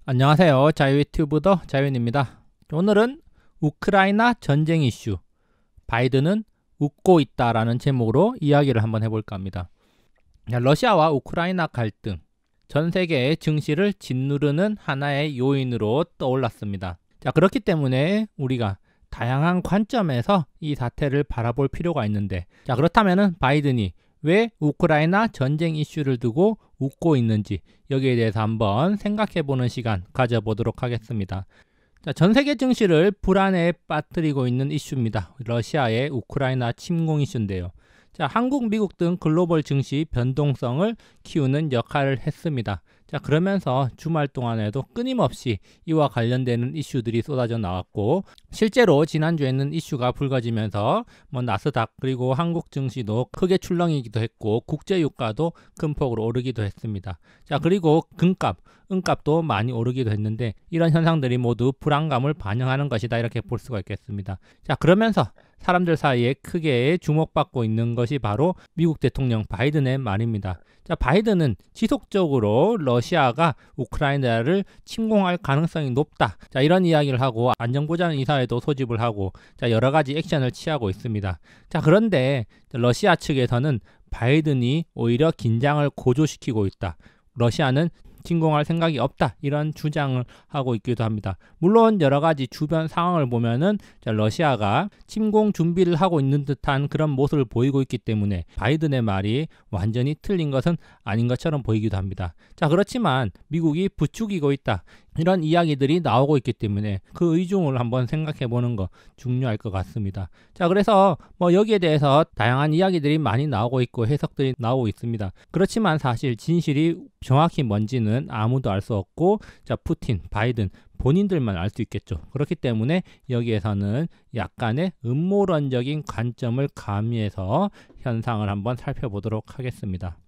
안녕하세요. 자유유튜브더 자유인입니다. 오늘은 우크라이나 전쟁 이슈, 바이든은 웃고 있다라는 제목으로 이야기를 한번 해볼까 합니다. 러시아와 우크라이나 갈등, 전 세계의 증시를 짓누르는 하나의 요인으로 떠올랐습니다. 그렇기 때문에 우리가 다양한 관점에서 이 사태를 바라볼 필요가 있는데, 그렇다면 바이든이 왜 우크라이나 전쟁 이슈를 두고 웃고 있는지 여기에 대해서 한번 생각해보는 시간 가져보도록 하겠습니다. 전 세계 증시를 불안에 빠뜨리고 있는 이슈입니다. 러시아의 우크라이나 침공 이슈인데요. 한국, 미국 등 글로벌 증시 변동성을 키우는 역할을 했습니다. 그러면서 주말 동안에도 끊임없이 이와 관련되는 이슈들이 쏟아져 나왔고, 실제로 지난주에는 이슈가 불거지면서 나스닥 그리고 한국 증시도 크게 출렁이기도 했고, 국제유가도 큰 폭으로 오르기도 했습니다. 그리고 금값, 은값도 많이 오르기도 했는데, 이런 현상들이 모두 불안감을 반영하는 것이다, 이렇게 볼 수가 있겠습니다. 그러면서 사람들 사이에 크게 주목받고 있는 것이 바로 미국 대통령 바이든의 말입니다. 바이든은 지속적으로 러시아가 우크라이나를 침공할 가능성이 높다, 이런 이야기를 하고 안전보장이사회도 소집을 하고 여러 가지 액션을 취하고 있습니다. 그런데 러시아 측에서는 바이든이 오히려 긴장을 고조시키고 있다, 러시아는 침공할 생각이 없다, 이런 주장을 하고 있기도 합니다. 물론 여러 가지 주변 상황을 보면은 러시아가 침공 준비를 하고 있는 듯한 그런 모습을 보이고 있기 때문에 바이든의 말이 완전히 틀린 것은 아닌 것처럼 보이기도 합니다. 그렇지만 미국이 부추기고 있다, 이런 이야기들이 나오고 있기 때문에 그 의중을 한번 생각해 보는 거 중요할 것 같습니다. 그래서 여기에 대해서 다양한 이야기들이 많이 나오고 있고 해석들이 나오고 있습니다. 그렇지만 사실 진실이 정확히 뭔지는 아무도 알 수 없고, 푸틴, 바이든 본인들만 알 수 있겠죠. 그렇기 때문에 여기에서는 약간의 음모론적인 관점을 가미해서 현상을 한번 살펴보도록 하겠습니다.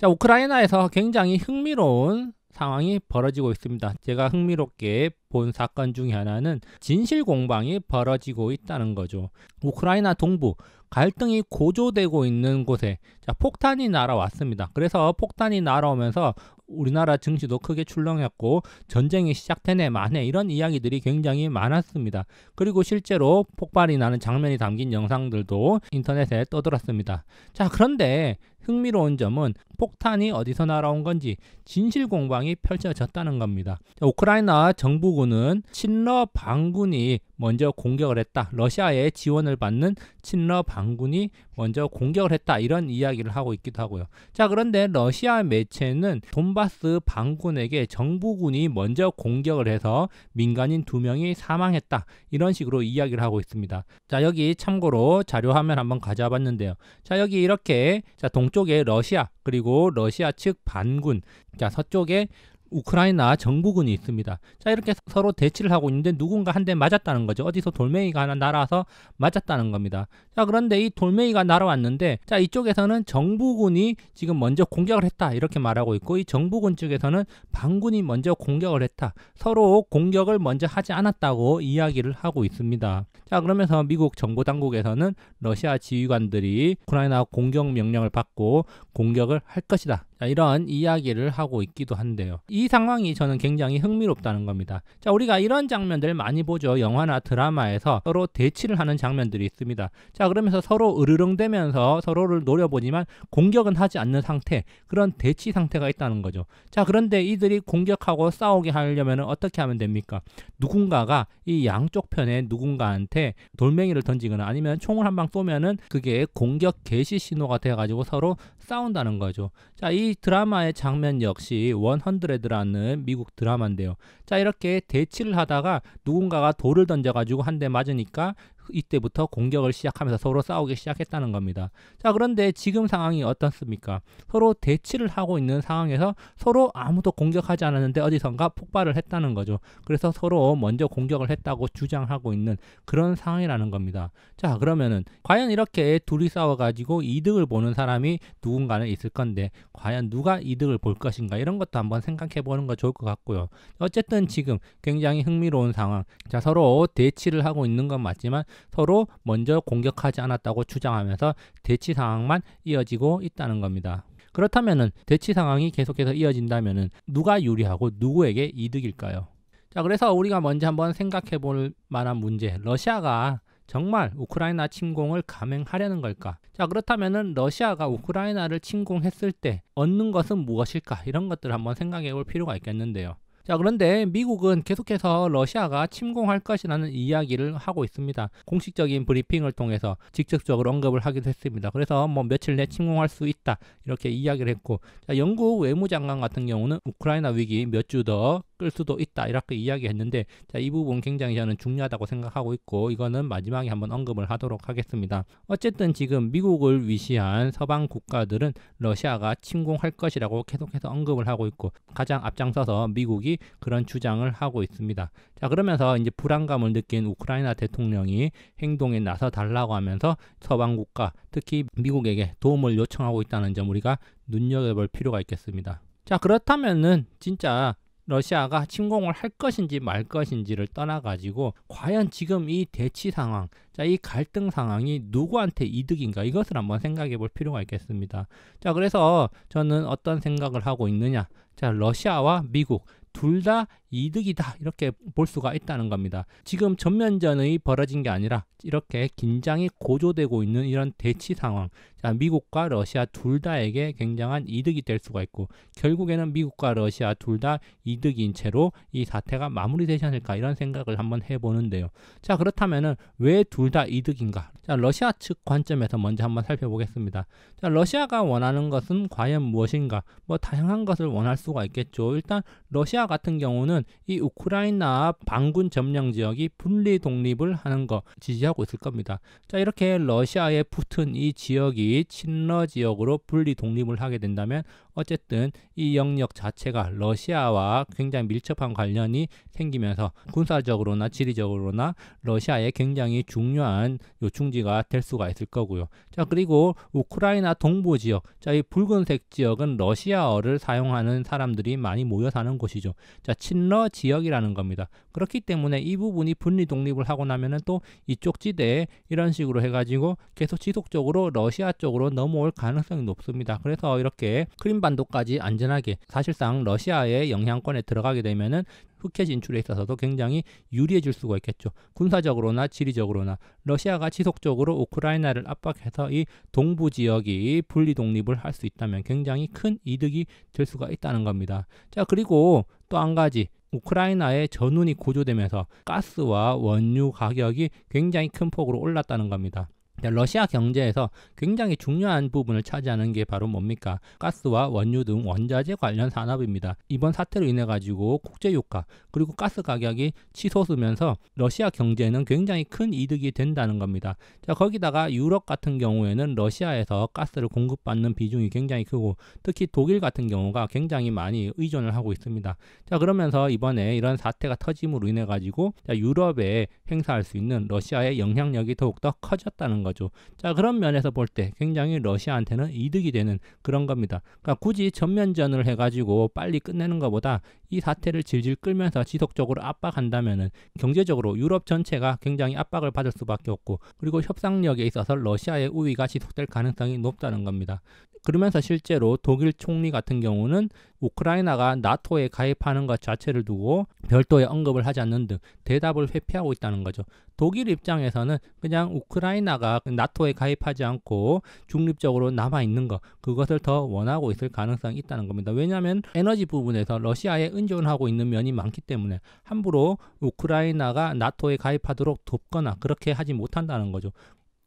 우크라이나에서 굉장히 흥미로운 상황이 벌어지고 있습니다. 제가 흥미롭게 본 사건 중에 하나는 진실 공방이 벌어지고 있다는 거죠. 우크라이나 동부 갈등이 고조되고 있는 곳에 폭탄이 날아왔습니다. 그래서 폭탄이 날아오면서 우리나라 증시도 크게 출렁였고 전쟁이 시작되네 마네, 이런 이야기들이 굉장히 많았습니다. 그리고 실제로 폭발이 나는 장면이 담긴 영상들도 인터넷에 떠돌았습니다. 그런데 흥미로운 점은 폭탄이 어디서 날아온 건지 진실 공방이 펼쳐졌다는 겁니다. 우크라이나 정부군은 친러 반군이 먼저 공격을 했다, 러시아의 지원을 받는 친러 반군이 먼저 공격을 했다, 이런 이야기를 하고 있기도 하고요. 그런데 러시아 매체는 돈바스 반군에게 정부군이 먼저 공격을 해서 민간인 2명이 사망했다, 이런 식으로 이야기를 하고 있습니다. 여기 참고로 자료 화면 한번 가져와 봤는데요. 여기 이렇게 동쪽에 러시아, 그리고 러시아 측 반군, 서쪽에 우크라이나 정부군이 있습니다. 이렇게 서로 대치를 하고 있는데 누군가 한 대 맞았다는 거죠. 어디서 돌멩이가 하나 날아와서 맞았다는 겁니다. 그런데 이 돌멩이가 날아왔는데 이쪽에서는 정부군이 지금 먼저 공격을 했다, 이렇게 말하고 있고, 이 정부군 측에서는 반군이 먼저 공격을 했다, 서로 공격을 먼저 하지 않았다고 이야기를 하고 있습니다. 그러면서 미국 정보 당국에서는 러시아 지휘관들이 우크라이나 공격 명령을 받고 공격을 할 것이다, 이런 이야기를 하고 있기도 한데요. 이 상황이 저는 굉장히 흥미롭다는 겁니다. 우리가 이런 장면들 많이 보죠. 영화나 드라마에서 서로 대치를 하는 장면들이 있습니다. 그러면서 서로 으르렁대면서 서로를 노려보지만 공격은 하지 않는 상태, 그런 대치 상태가 있다는 거죠. 그런데 이들이 공격하고 싸우게 하려면 어떻게 하면 됩니까? 누군가가 이 양쪽 편에 누군가한테 돌멩이를 던지거나 아니면 총을 한 방 쏘면은 그게 공격 개시 신호가 돼가지고 서로 싸운다는 거죠. 이 드라마의 장면 역시 100라는 미국 드라마인데요. 이렇게 대치를 하다가 누군가가 돌을 던져가지고 한 대 맞으니까 이때부터 공격을 시작하면서 서로 싸우기 시작했다는 겁니다. 그런데 지금 상황이 어떻습니까? 서로 대치를 하고 있는 상황에서 서로 아무도 공격하지 않았는데 어디선가 폭발을 했다는 거죠. 그래서 서로 먼저 공격을 했다고 주장하고 있는 그런 상황이라는 겁니다. 그러면은 과연 이렇게 둘이 싸워가지고 이득을 보는 사람이 누군가는 있을 건데 과연 누가 이득을 볼 것인가, 이런 것도 한번 생각해 보는 거 좋을 것 같고요. 어쨌든 지금 굉장히 흥미로운 상황, 서로 대치를 하고 있는 건 맞지만 서로 먼저 공격하지 않았다고 주장하면서 대치 상황만 이어지고 있다는 겁니다. 그렇다면은 대치 상황이 계속해서 이어진다면은 누가 유리하고 누구에게 이득일까요? 자, 그래서 우리가 먼저 한번 생각해 볼 만한 문제, 러시아가 정말 우크라이나 침공을 감행하려는 걸까? 자, 그렇다면은 러시아가 우크라이나를 침공했을 때 얻는 것은 무엇일까? 이런 것들을 한번 생각해 볼 필요가 있겠는데요. 자, 그런데 미국은 계속해서 러시아가 침공할 것이라는 이야기를 하고 있습니다. 공식적인 브리핑을 통해서 직접적으로 언급을 하기도 했습니다. 그래서 뭐 며칠 내 침공할 수 있다 이렇게 이야기를 했고, 자, 영국 외무장관 같은 경우는 우크라이나 위기 몇 주 더 끌 수도 있다 이렇게 이야기했는데, 자, 이 부분 굉장히 저는 중요하다고 생각하고 있고, 이거는 마지막에 한번 언급을 하도록 하겠습니다. 어쨌든 지금 미국을 위시한 서방 국가들은 러시아가 침공할 것이라고 계속해서 언급을 하고 있고, 가장 앞장서서 미국이 그런 주장을 하고 있습니다. 자, 그러면서 이제 불안감을 느낀 우크라이나 대통령이 행동에 나서 달라고 하면서 서방 국가, 특히 미국에게 도움을 요청하고 있다는 점 우리가 눈여겨볼 필요가 있겠습니다. 자, 그렇다면은 진짜 러시아가 침공을 할 것인지 말 것인지를 떠나가지고 과연 지금 이 대치 상황, 자, 이 갈등 상황이 누구한테 이득인가, 이것을 한번 생각해 볼 필요가 있겠습니다. 자, 그래서 저는 어떤 생각을 하고 있느냐, 자, 러시아와 미국 둘 다 이득이다 이렇게 볼 수가 있다는 겁니다. 지금 전면전이 벌어진 게 아니라 이렇게 긴장이 고조되고 있는 이런 대치 상황, 자, 미국과 러시아 둘 다에게 굉장한 이득이 될 수가 있고, 결국에는 미국과 러시아 둘 다 이득인 채로 이 사태가 마무리되지 않을까, 이런 생각을 한번 해보는데요. 자, 그렇다면은 왜 둘 다 이득인가? 자, 러시아 측 관점에서 먼저 한번 살펴보겠습니다. 자, 러시아가 원하는 것은 과연 무엇인가? 뭐 다양한 것을 원할 수가 있겠죠. 일단 러시아 같은 경우는 이 우크라이나 반군 점령 지역이 분리 독립을 하는 거 지지하고 있을 겁니다. 자, 이렇게 러시아에 붙은 이 지역이 친러 지역으로 분리 독립을 하게 된다면 어쨌든 이 영역 자체가 러시아와 굉장히 밀접한 관련이 생기면서 군사적으로나 지리적으로나 러시아에 굉장히 중요한 요충지가 될 수가 있을 거고요. 자, 그리고 우크라이나 동부 지역, 자, 이 붉은색 지역은 러시아어를 사용하는 사람들이 많이 모여 사는 곳이죠. 자, 친러 지역이라는 겁니다. 그렇기 때문에 이 부분이 분리 독립을 하고 나면은 또 이쪽 지대에 이런 식으로 해가지고 계속 지속적으로 러시아 쪽으로 넘어올 가능성이 높습니다. 그래서 이렇게 크림반도까지 안전하게 사실상 러시아의 영향권에 들어가게 되면은 흑해 진출에 있어서도 굉장히 유리해질 수가 있겠죠. 군사적으로나 지리적으로나 러시아가 지속적으로 우크라이나를 압박해서 이 동부 지역이 분리 독립을 할 수 있다면 굉장히 큰 이득이 될 수가 있다는 겁니다. 자, 그리고 또 한 가지, 우크라이나의 전운이 고조되면서 가스와 원유 가격이 굉장히 큰 폭으로 올랐다는 겁니다. 러시아 경제에서 굉장히 중요한 부분을 차지하는 게 바로 뭡니까? 가스와 원유 등 원자재 관련 산업입니다. 이번 사태로 인해 가지고 국제유가 그리고 가스 가격이 치솟으면서 러시아 경제에는 굉장히 큰 이득이 된다는 겁니다. 자, 거기다가 유럽 같은 경우에는 러시아에서 가스를 공급받는 비중이 굉장히 크고, 특히 독일 같은 경우가 굉장히 많이 의존을 하고 있습니다. 자, 그러면서 이번에 이런 사태가 터짐으로 인해 가지고 유럽에 행사할 수 있는 러시아의 영향력이 더욱더 커졌다는 거죠. 자, 그런 면에서 볼 때 굉장히 러시아한테는 이득이 되는 그런 겁니다. 그러니까 굳이 전면전을 해가지고 빨리 끝내는 것보다 이 사태를 질질 끌면서 지속적으로 압박한다면은 경제적으로 유럽 전체가 굉장히 압박을 받을 수밖에 없고, 그리고 협상력에 있어서 러시아의 우위가 지속될 가능성이 높다는 겁니다. 그러면서 실제로 독일 총리 같은 경우는 우크라이나가 나토에 가입하는 것 자체를 두고 별도의 언급을 하지 않는 등 대답을 회피하고 있다는 거죠. 독일 입장에서는 그냥 우크라이나가 나토에 가입하지 않고 중립적으로 남아있는 것, 그것을 더 원하고 있을 가능성이 있다는 겁니다. 왜냐하면 에너지 부분에서 러시아에 의존하고 있는 면이 많기 때문에 함부로 우크라이나가 나토에 가입하도록 돕거나 그렇게 하지 못한다는 거죠.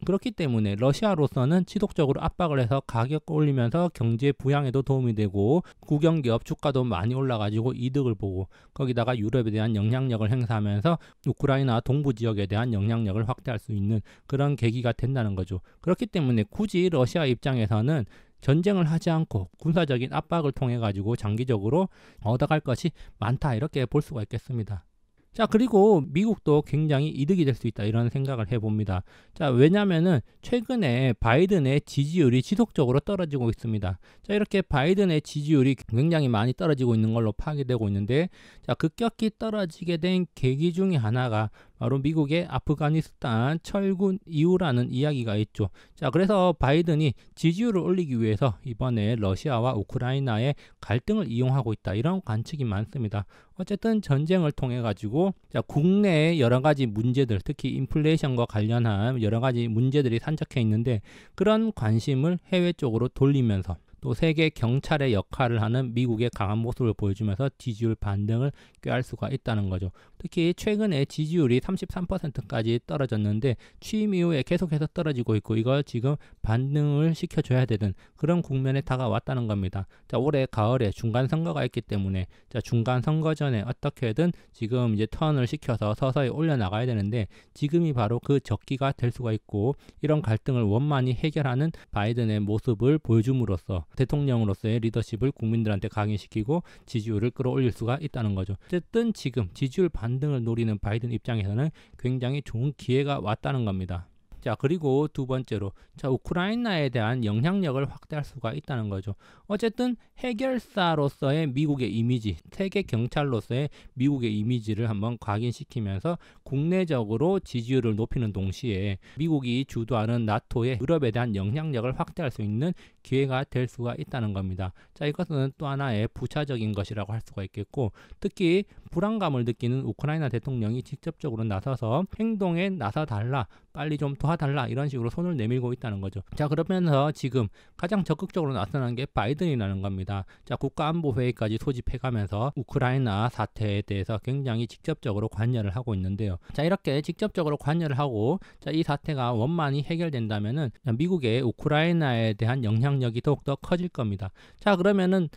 그렇기 때문에 러시아로서는 지속적으로 압박을 해서 가격 올리면서 경제 부양에도 도움이 되고, 국영기업 주가도 많이 올라가지고 이득을 보고, 거기다가 유럽에 대한 영향력을 행사하면서 우크라이나 동부 지역에 대한 영향력을 확대할 수 있는 그런 계기가 된다는 거죠. 그렇기 때문에 굳이 러시아 입장에서는 전쟁을 하지 않고 군사적인 압박을 통해 가지고 장기적으로 얻어갈 것이 많다, 이렇게 볼 수가 있겠습니다. 자, 그리고 미국도 굉장히 이득이 될 수 있다, 이런 생각을 해봅니다. 자, 왜냐면은 최근에 바이든의 지지율이 지속적으로 떨어지고 있습니다. 자, 이렇게 바이든의 지지율이 굉장히 많이 떨어지고 있는 걸로 파악이 되고 있는데, 자, 급격히 떨어지게 된 계기 중에 하나가 바로 미국의 아프가니스탄 철군 이후라는 이야기가 있죠. 자, 그래서 바이든이 지지율을 올리기 위해서 이번에 러시아와 우크라이나의 갈등을 이용하고 있다, 이런 관측이 많습니다. 어쨌든 전쟁을 통해 가지고 국내의 여러 가지 문제들, 특히 인플레이션과 관련한 여러 가지 문제들이 산적해 있는데, 그런 관심을 해외 쪽으로 돌리면서 또 세계 경찰의 역할을 하는 미국의 강한 모습을 보여주면서 지지율 반등을 꾀할 수가 있다는 거죠. 특히 최근에 지지율이 33%까지 떨어졌는데 취임 이후에 계속해서 떨어지고 있고, 이걸 지금 반등을 시켜줘야 되는 그런 국면에 다가왔다는 겁니다. 자, 올해 가을에 중간 선거가 있기 때문에 중간 선거 전에 어떻게든 지금 이제 턴을 시켜서 서서히 올려나가야 되는데, 지금이 바로 그 적기가 될 수가 있고, 이런 갈등을 원만히 해결하는 바이든의 모습을 보여줌으로써 대통령으로서의 리더십을 국민들한테 각인시키고 지지율을 끌어올릴 수가 있다는 거죠. 어쨌든 지금 지지율 반등을 노리는 바이든 입장에서는 굉장히 좋은 기회가 왔다는 겁니다. 자, 그리고 두 번째로 우크라이나에 대한 영향력을 확대할 수가 있다는 거죠. 어쨌든 해결사로서의 미국의 이미지, 세계 경찰로서의 미국의 이미지를 한번 각인시키면서 국내적으로 지지율을 높이는 동시에 미국이 주도하는 나토의 유럽에 대한 영향력을 확대할 수 있는 기회가 될 수가 있다는 겁니다. 자, 이것은 또 하나의 부차적인 것이라고 할 수가 있겠고, 특히 불안감을 느끼는 우크라이나 대통령이 직접적으로 나서서 행동에 나서달라, 빨리 좀 도와달라, 이런 식으로 손을 내밀고 있다는 거죠. 자, 그러면서 지금 가장 적극적으로 나서는 게 바이든이라는 겁니다. 자, 국가안보회의까지 소집해가면서 우크라이나 사태에 대해서 굉장히 직접적으로 관여를 하고 있는데요. 자, 이렇게 직접적으로 관여를 하고 이 사태가 원만히 해결된다면은 미국의 우크라이나에 대한 영향력이 더욱더 커질 겁니다. 자, 그러면은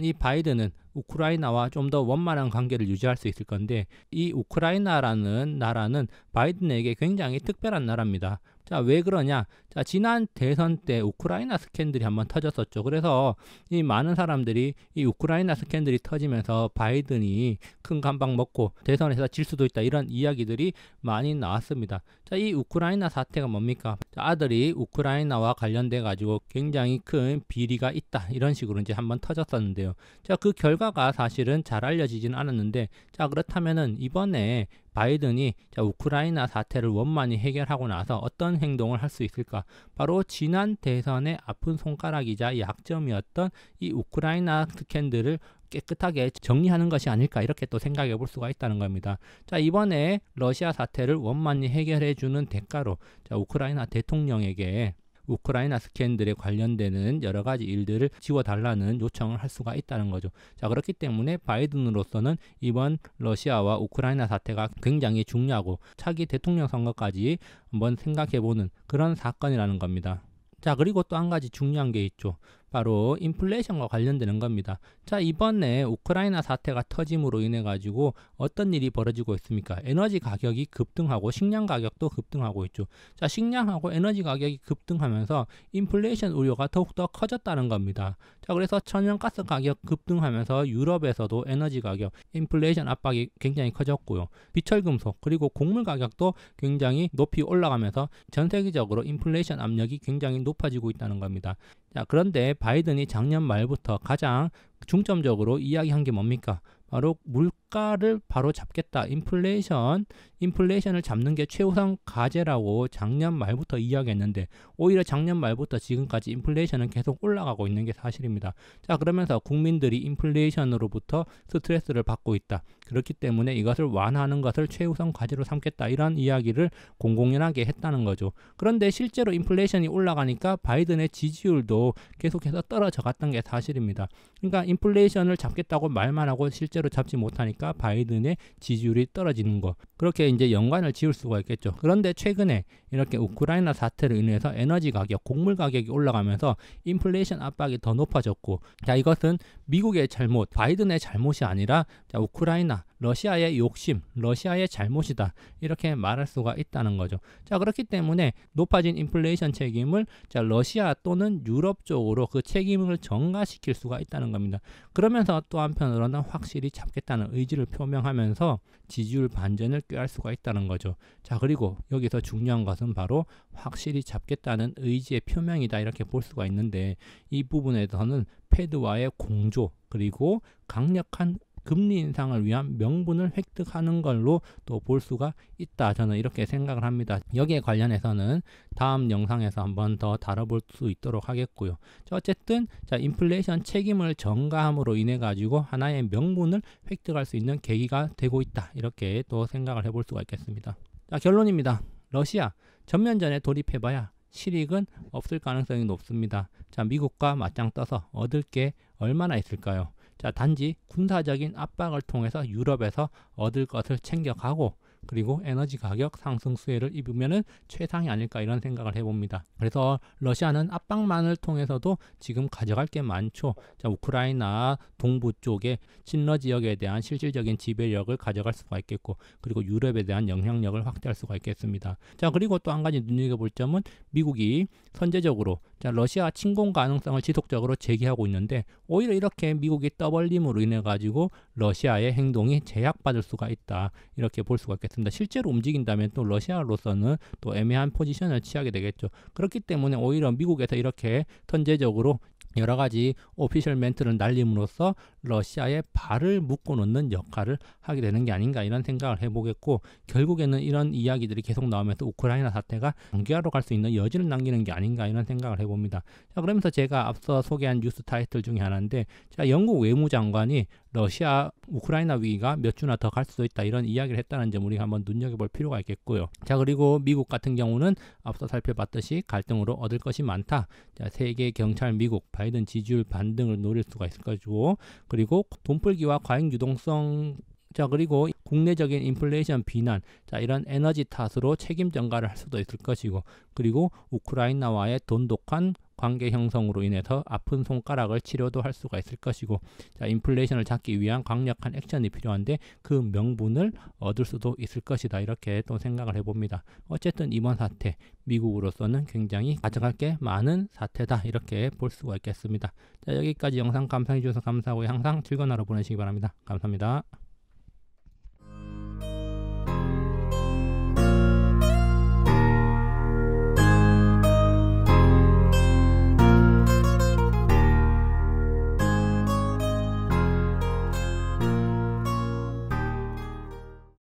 이 바이든은 우크라이나와 좀 더 원만한 관계를 유지할 수 있을 건데, 이 우크라이나라는 나라는 바이든에게 굉장히 특별한 나라입니다. 자, 왜 그러냐? 자, 지난 대선 때 우크라이나 스캔들이 한번 터졌었죠. 그래서 이 많은 사람들이 이 우크라이나 스캔들이 터지면서 바이든이 큰 감방 먹고 대선에서 질 수도 있다, 이런 이야기들이 많이 나왔습니다. 자, 이 우크라이나 사태가 뭡니까? 자, 아들이 우크라이나와 관련돼 가지고 굉장히 큰 비리가 있다, 이런 식으로 이제 한번 터졌었는데요. 자, 그 결과가 사실은 잘 알려지지는 않았는데, 자, 그렇다면은 이번에 바이든이 우크라이나 사태를 원만히 해결하고 나서 어떤 행동을 할 수 있을까? 바로 지난 대선의 아픈 손가락이자 약점이었던 이 우크라이나 스캔들을 깨끗하게 정리하는 것이 아닐까, 이렇게 또 생각해 볼 수가 있다는 겁니다. 자, 이번에 러시아 사태를 원만히 해결해 주는 대가로 우크라이나 대통령에게 우크라이나 스캔들에 관련되는 여러 가지 일들을 지워달라는 요청을 할 수가 있다는 거죠. 자, 그렇기 때문에 바이든으로서는 이번 러시아와 우크라이나 사태가 굉장히 중요하고 차기 대통령 선거까지 한번 생각해보는 그런 사건이라는 겁니다. 자, 그리고 또 한 가지 중요한 게 있죠. 바로 인플레이션과 관련되는 겁니다. 자, 이번에 우크라이나 사태가 터짐으로 인해 가지고 어떤 일이 벌어지고 있습니까? 에너지 가격이 급등하고 식량 가격도 급등하고 있죠. 자, 식량하고 에너지 가격이 급등하면서 인플레이션 우려가 더욱더 커졌다는 겁니다. 자, 그래서 천연가스 가격 급등하면서 유럽에서도 에너지 가격, 인플레이션 압박이 굉장히 커졌고요. 비철금속 그리고 곡물 가격도 굉장히 높이 올라가면서 전 세계적으로 인플레이션 압력이 굉장히 높아지고 있다는 겁니다. 자, 그런데 바이든이 작년 말부터 가장 중점적으로 이야기한 게 뭡니까? 바로 물가를 바로 잡겠다. 인플레이션을 잡는 게 최우선 과제라고 작년 말부터 이야기했는데, 오히려 작년 말부터 지금까지 인플레이션은 계속 올라가고 있는 게 사실입니다. 자, 그러면서 국민들이 인플레이션으로부터 스트레스를 받고 있다. 그렇기 때문에 이것을 완화하는 것을 최우선 과제로 삼겠다, 이런 이야기를 공공연하게 했다는 거죠. 그런데 실제로 인플레이션이 올라가니까 바이든의 지지율도 계속해서 떨어져 갔던 게 사실입니다. 그러니까 인플레이션을 잡겠다고 말만 하고 실제로 잡지 못하니까 바이든의 지지율이 떨어지는 거, 그렇게 이제 연관을 지을 수가 있겠죠. 그런데 최근에 이렇게 우크라이나 사태로 인해서 에너지 가격, 곡물 가격이 올라가면서 인플레이션 압박이 더 높아졌고, 자, 이것은 미국의 잘못, 바이든의 잘못이 아니라 우크라이나, 러시아의 욕심, 러시아의 잘못이다, 이렇게 말할 수가 있다는 거죠. 자, 그렇기 때문에 높아진 인플레이션 책임을 러시아 또는 유럽 쪽으로 그 책임을 전가시킬 수가 있다는 겁니다. 그러면서 또 한편으로는 확실히 잡겠다는 의지를 표명하면서 지지율 반전을 꾀할 수가 있다는 거죠. 자, 그리고 여기서 중요한 것은 바로 확실히 잡겠다는 의지의 표명이다, 이렇게 볼 수가 있는데, 이 부분에서는 패드와의 공조 그리고 강력한 금리 인상을 위한 명분을 획득하는 걸로 또 볼 수가 있다. 저는 이렇게 생각을 합니다. 여기에 관련해서는 다음 영상에서 한번 더 다뤄볼 수 있도록 하겠고요. 자, 어쨌든 자, 인플레이션 책임을 전가함으로 인해 가지고 하나의 명분을 획득할 수 있는 계기가 되고 있다. 이렇게 또 생각을 해볼 수가 있겠습니다. 자, 결론입니다. 러시아 전면전에 돌입해봐야 실익은 없을 가능성이 높습니다. 자, 미국과 맞짱 떠서 얻을 게 얼마나 있을까요? 자, 단지 군사적인 압박을 통해서 유럽에서 얻을 것을 챙겨가고 그리고 에너지 가격 상승 수혜를 입으면은 최상이 아닐까 이런 생각을 해봅니다. 그래서 러시아는 압박만을 통해서도 지금 가져갈 게 많죠. 자, 우크라이나 동부 쪽에 친러 지역에 대한 실질적인 지배력을 가져갈 수가 있겠고 그리고 유럽에 대한 영향력을 확대할 수가 있겠습니다. 자, 그리고 또 한 가지 눈여겨볼 점은 미국이 선제적으로 자, 러시아 침공 가능성을 지속적으로 제기하고 있는데 오히려 이렇게 미국이 떠벌림으로 인해 가지고 러시아의 행동이 제약받을 수가 있다. 이렇게 볼 수가 있겠습니다. 실제로 움직인다면 또 러시아로서는 또 애매한 포지션을 취하게 되겠죠. 그렇기 때문에 오히려 미국에서 이렇게 선제적으로 여러 가지 오피셜 멘트를 날림으로써 러시아의 발을 묶어놓는 역할을 하게 되는 게 아닌가 이런 생각을 해보겠고 결국에는 이런 이야기들이 계속 나오면서 우크라이나 사태가 장기화로 갈 수 있는 여지를 남기는 게 아닌가 이런 생각을 해봅니다. 자, 그러면서 제가 앞서 소개한 뉴스 타이틀 중에 하나인데 자, 영국 외무장관이 러시아 우크라이나 위기가 몇 주나 더 갈 수도 있다 이런 이야기를 했다는 점 우리가 한번 눈여겨볼 필요가 있겠고요. 자, 그리고 미국 같은 경우는 앞서 살펴봤듯이 갈등으로 얻을 것이 많다. 자, 세계 경찰 미국 바이든 지지율 반등을 노릴 수가 있을 것이고 그리고 돈풀기와 과잉 유동성 자, 그리고 국내적인 인플레이션 비난, 자, 이런 에너지 탓으로 책임 전가를 할 수도 있을 것이고, 그리고 우크라이나와의 돈독한 관계 형성으로 인해서 아픈 손가락을 치료도 할 수가 있을 것이고, 자, 인플레이션을 잡기 위한 강력한 액션이 필요한데 그 명분을 얻을 수도 있을 것이다. 이렇게 또 생각을 해봅니다. 어쨌든 이번 사태, 미국으로서는 굉장히 가져갈 게 많은 사태다. 이렇게 볼 수가 있겠습니다. 자, 여기까지 영상 감상해 주셔서 감사하고 항상 즐거운 하루 보내시기 바랍니다. 감사합니다.